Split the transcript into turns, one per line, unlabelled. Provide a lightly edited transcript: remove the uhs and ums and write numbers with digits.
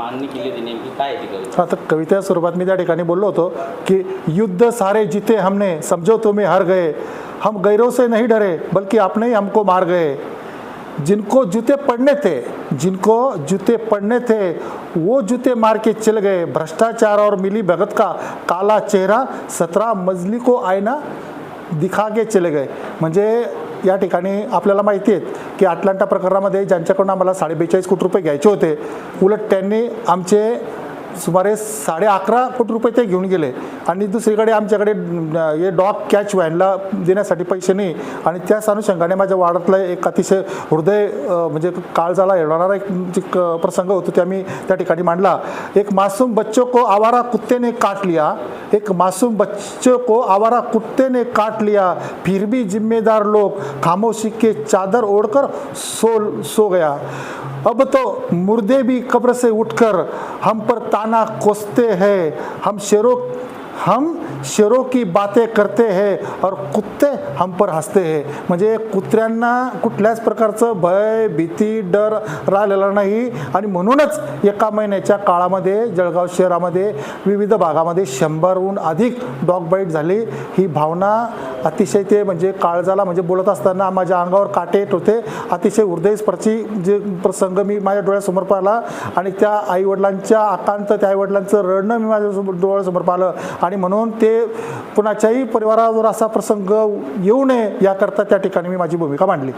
मागणी केली होती, नेमकी काय ती कविता?
आता कविता स्वरूपात मी त्या ठिकाणी बोललो होतो की युद्ध सारे जीते हमने, समझो तुम्हें हार गए, हम गैरों से नहीं डरे बल्कि आपने ही हमको मार गए। जिनको जूते पड़ने थे वो जूते मार के चल गए, भ्रष्टाचार और मिली भगत का काला चेहरा 17 मजली को आईना दिखा के चले गए। म्हणजे या ठिकाणी आपल्याला माहिती आहे की अटलांटा प्रकरणामध्ये ज्यांच्याकडून आम्हाला 42.5 कोटी रुपये घ्यायचे होते, उलट त्यांनी आमचे सुमारे 11.5 कोटी रुपये ते घेऊन गेले आणि दुसरीकडे आमच्याकडे हे डॉग कॅच व्हॅनला देण्यासाठी पैसे नाही। आणि त्याच अनुषंगाने माझ्या वाड्यातला एक अतिशय हृदय म्हणजे काळजाला येणारा एक प्रसंग होतो, ते आम्ही त्या ठिकाणी मांडला। एक मासूम बच्चों को आवारा कुत्ते ने काट लिया, एक मासूम बच्चों को आवारा कुत्ते ने काट लिया, फिर भी जिम्मेदार लोग खामोशी के चादर ओढ़कर सो गया। अब तो मुर्दे भी कब्र से उठकर हम पर ताना कोसते हैं, हम शेरों की बातें करते हैं और कुत्ते हम पर हसते हैं। म्हणजे कुत्र्यांना कुठल्याच प्रकारचं भय भीती डर राहिलेला नाही आणि म्हणूनच एका महिन्याच्या काळामध्ये जळगाव शहरामध्ये विविध भागामध्ये 100हून अधिक डॉग बाईट झाली। ही भावना अतिशय ते म्हणजे काळजाला म्हणजे बोलत असताना माझ्या अंगावर काटे येत होते। अतिशय हृदयस्पर्शी जे प्रसंग मी माझ्या डोळ्यासमोर पाहिला आणि त्या आईवडिलांच्या आकांत त्या आईवडिलांचं रडणं मी माझ्या डोळ्यासमोर पाहिलं आणि म्हणून ते कुणाच्याही परिवारावर असा प्रसंग येऊ नये याकरता त्या ठिकाणी मी माझी भूमिका मांडली।